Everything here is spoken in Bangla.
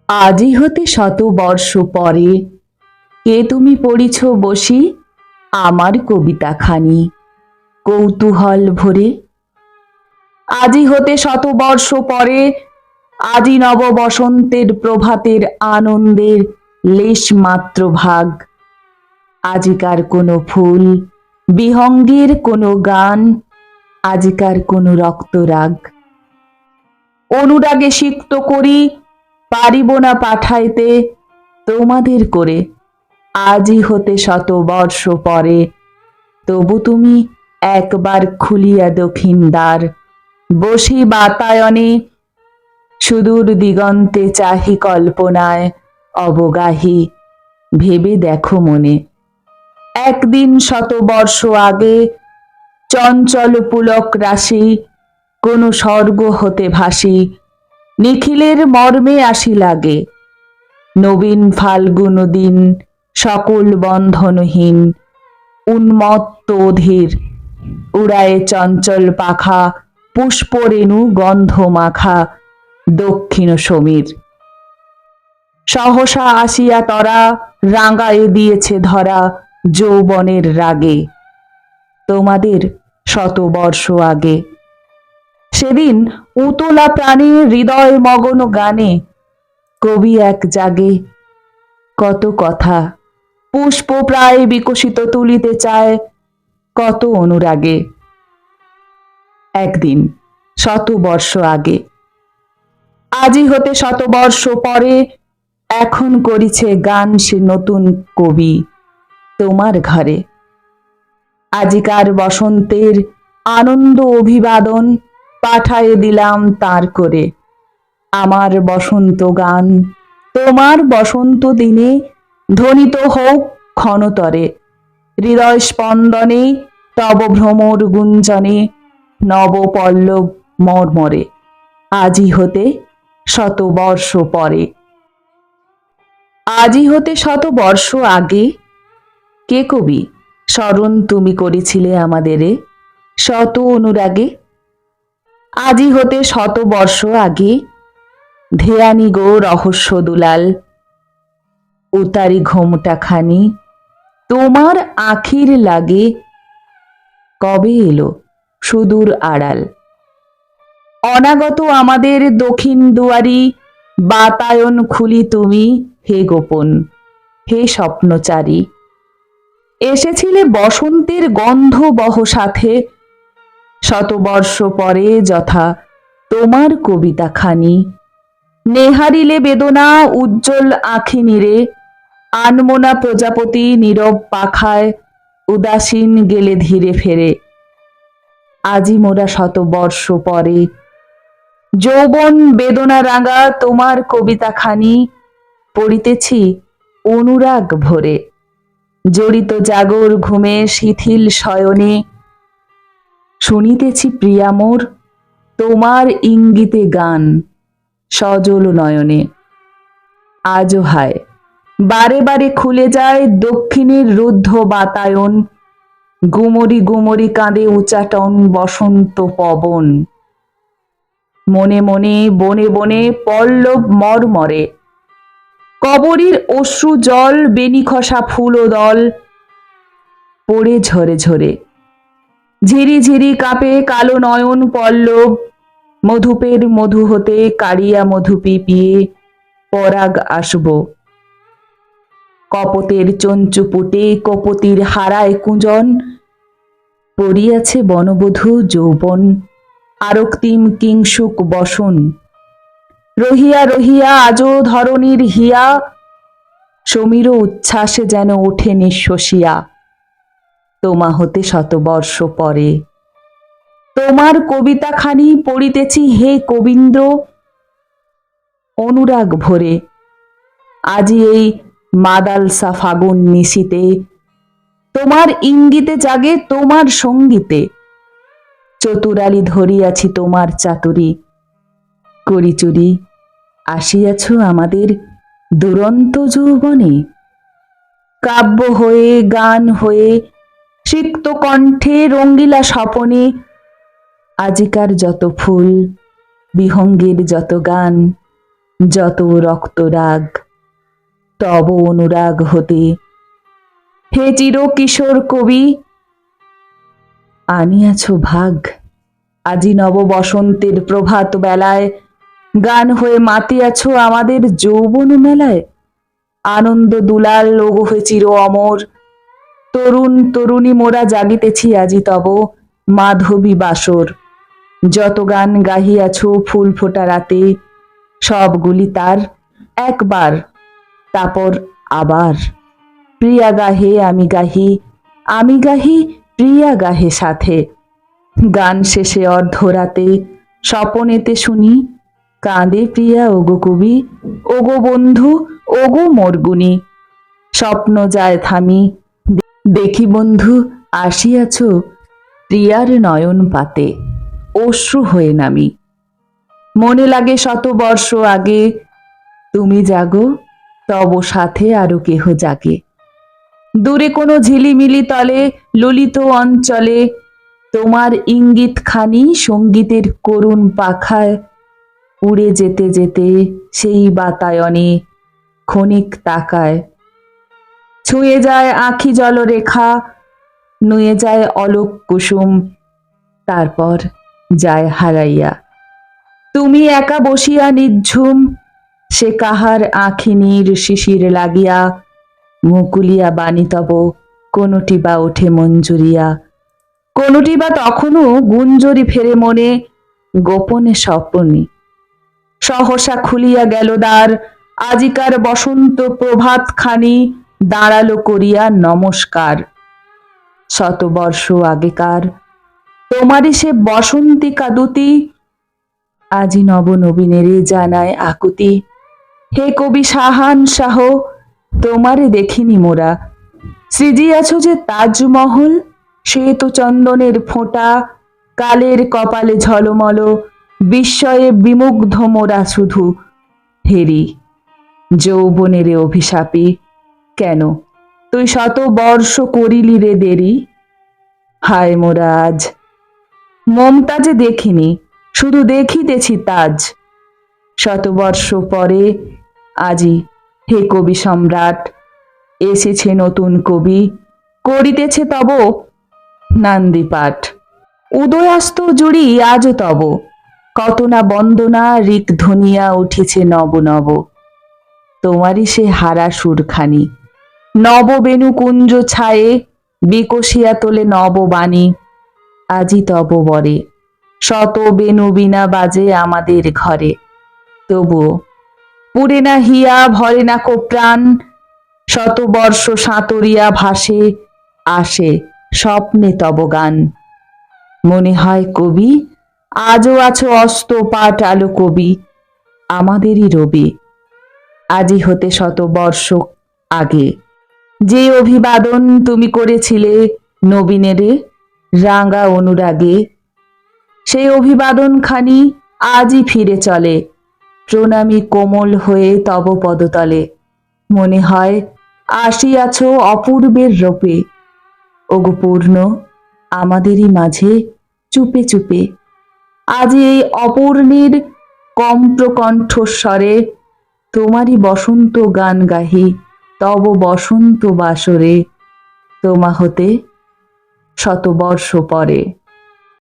আজি হতে শত বর্ষ পরে কে তুমি পড়িছ বসি আমার কবিতা খানি কৌতূহল ভরে। আজি হতে শত বর্ষ পরে আজি নব বসন্তের প্রভাতের আনন্দের লেশ মাত্র ভাগ। আজিকার কোনো ফুল বিহঙ্গের কোনো গান, আজিকার কোনো রক্তরাগ। অনুরাগে সিক্ত করি পারিব না পাঠাইতে তোমাদের করে আজি হতে শত বর্ষ পরে। তবু তুমি একবার খুলিয়া দক্ষিণ দ্বার, বসি বাতায়নে সুদূর দিগন্তে চাহি কল্পনায় অবগাহী ভেবে দেখো মনে। একদিন শত বর্ষ আগে চঞ্চল পুলক রাশি কোন স্বর্গ হতে ভাসি নিখিলের মর্মে আসি লাগে। নবীন ফাল্গুন দিন সকল বন্ধনহীন উন্মত্ত অধীর উড়ায়ে চঞ্চল পাখা পুষ্পরেণু গন্ধ মাখা দক্ষিণ সমীর। সহসা আসিয়া তরা রাঙায়ে দিয়েছে ধরা যৌবনের রাগে তোমাদের শত বর্ষ আগে। সেদিন উতলা প্রাণে হৃদয় মগন গানে কবি এক জাগে কত কথা পুষ্প প্রায় বিকশিত তুলিতে চায় কত অনুরাগে। একদিন শত বর্ষ আগে আজি হতে শত বর্ষ পরে এখন করিছে গান সে নতুন কবি তোমার ঘরে। আজিকার বসন্তের আনন্দ অভিবাদন পাঠায়ে দিলাম তার করে। আমার বসন্ত গান তোমার বসন্ত দিনে ধ্বনিত হোক ক্ষণতরে। হৃদয় স্পন্দনে তব ভ্রমর গুঞ্জনে নব পল্লব মর্মরে আজি হতে শত বর্ষ পরে। আজি হতে শত বর্ষ আগে কে কবি স্মরণ তুমি করেছিলে আমাদেরে শত অনুরাগে। আজি হতে শত বর্ষ আগে ধেয়ানি গো রহস্য দুলাল উতারি ঘোমটা খানি তোমার আখির লাগে কবে এলো সুদূর আড়াল। অনাগত আমাদের দক্ষিণ দুয়ারি বাতায়ন খুলি তুমি হে গোপন হে স্বপ্নচারী। এসেছিলে বসন্তের গন্ধ বহ সাথে শতবর্ষ পরে যথা তোমার কবিতা খানি। নেহারিলে বেদনা উজ্জ্বল আঁখি নিরে আনমোনা প্রজাপতি নীরব পাখায় উদাসীন গেলে ধীরে ফেরে। আজি মোরা শতবর্ষ পরে যৌবন বেদনা রাঙা তোমার কবিতা খানি পড়িতেছি অনুরাগ ভরে। জড়িত জাগর ঘুমে শিথিল শয়নে শুনিতেছি প্রিয়া মোর তোমার ইঙ্গিতে গান সজল নয়নে। আজও হায় বারে বারে খুলে যায় দক্ষিণের রুদ্ধ বাতায়ন গুমরি গুমরি কাঁদে উচাটন বসন্ত পবন। মনে মনে বনে বনে পল্লব মরমরে কবরীর অশ্রু জল বেনিখসা ফুল ও দল পড়ে ঝরে ঝরে। ঝিরি ঝিরি কাঁপে কালো নয়ন পল্লব মধুপের মধু হতে কাড়িয়া মধু পিপিয়ে পরাগ আসব। কপতের চঞ্চুপুটে কপতির হারায় কুঞ্জন পড়িয়াছে বনবধূ যৌবন আরক্তিম কিংসুক বসন। রহিয়া রহিয়া আজও ধরণীর হিয়া সমীর উচ্ছ্বাসে যেন ওঠে নিঃশ্বসিয়া। তোমা হতে শতবর্ষ পরে তোমার কবিতা খানি পড়িতেছি হে কবীন্দ্র অনুরাগ ভরে। আজি এই মাদালসা ফাগুন নিশীতে তোমার ইঙ্গিতে জাগে তোমার সঙ্গীতে। চতুরালি ধরিয়াছি তোমার চাতুরি করি চুরি আসিয়াছ আমাদের দুরন্ত যৌবনে। কাব্য হয়ে গান হয়ে সিক্ত কণ্ঠে রঙ্গিলা স্বপনে আজিকার যত ফুল বিহঙ্গের যত গান যত রক্তরাগ তব অনুরাগ হতে। হে চির কিশোর কবি, আনিয়াছ ভাগ আজি নব বসন্তের প্রভাত বেলায়, গান হয়ে মাতিয়াছ আমাদের যৌবন মেলায়। আনন্দ দুলাল লোগ হয়ে চির অমর, তরুণ তরুণী মোরা জাগিতেছি আজি তব মাধবী বাসর। যত গান গাহিয়াছ ফুল ফোটা রাতে, সবগুলি তার একবার, তারপর আবার। প্রিয়া গাহে আমি গাহি, আমি গাহি প্রিয়া গাহে সাথে। গান শেষে অর্ধরাতে স্বপনেতে শুনি, কাঁদে প্রিয়া ওগো কবি, ওগো বন্ধু, ওগো মোরগুনি। স্বপ্ন যায় থামি, দেখি বন্ধু আসিয়াছ প্রিয়ার নয়ন পাতে, অশ্রু হয়ে নামি। মনে লাগে শত বর্ষ আগে, তুমি জাগো তব সাথে আরো কেহ জাগে। দূরে কোনো ঝিলিমিলি তলে ললিত অঞ্চলে, তোমার ইঙ্গিত খানি সঙ্গীতের করুণ পাখায় উড়ে যেতে যেতে সেই বাতায়নে ক্ষণিক তাকায়। ছুঁয়ে যায় আঁখি জলরেখা, নুয়ে যায় অলোক কুসুম, তারপর যায় হারাইয়া। তুমি একা বসিয়া নিঝুম, সে কাহার আঁখি নীর শিশির লাগিয়া। মুকুলিয়া বাণী তব কোনটি বা ওঠে মঞ্জুরিয়া, কোনটি বা তখনও গুঞ্জরি ফেরে মনে গোপনে স্বপনে। সহসা খুলিয়া গেল দ্বার, আজিকার বসন্ত প্রভাত খানি দাঁড়ালো করিয়া নমস্কার। শতবর্ষ আগেকার তোমারই সে বসন্তী কাদুতি, আজি নব নবীনেরে জানায় আকুতি। হে কবি শাহান শাহ, তোমারে দেখিনি মোরা, সৃজিয়াছ যে তাজমহল, শ্বেত চন্দনের ফোঁটা, কালের কপালে ঝলমল, বিস্ময়ে বিমুগ্ধ মোরা শুধু। হেরি যৌবনেরে অভিশাপী, কেন তুই শত বর্ষ করিলি রে দেরি। হায় মোরা আজ মমতাজে দেখিনি, শুধু দেখিতেছি তাজ। শতবর্ষ পরে আজি হে কবি সম্রাট, এসেছে নতুন কবি, করিতেছে তব নান্দিপাঠ। উদয়াস্ত জুড়ি আজ তব, কত না বন্দনা ঋক ধ্বনিয়া উঠেছে নব নব। তোমারই সে হারা সুরখানি নববেণু কুঞ্জ ছায়ে, বিকশিয়া তোলে নববাণী আজি তব বরে। শত বেণু বিনা বাজে আমাদের ঘরে, তবুও পুরে না হিয়া ভরে না কো প্রাণ। শত বর্ষ সাঁতরিয়া ভাসে আসে স্বপ্নে তব গান। মনে হয় কবি আজও আছো অস্ত পাট আলো কবি, আমাদেরই রবি আজি হতে শত বর্ষ আগে। যে অভিবাদন তুমি করেছিলে নবীনেরে রাঙা অনুরাগে, সেই অভিবাদন খানি আজই ফিরে চলে, প্রণামী কোমল হয়ে তব পদতলে। মনে হয় আসিয়াছ অপূর্বের রূপে, ওগো পূর্ণ আমাদেরই মাঝে চুপে চুপে। আজ এই অপূর্ণীর কণ্ঠস্বরে তোমারই বসন্ত গান গাহি, তব বসন্ত বাসরে, তোমা হতে শতবর্ষ পরে।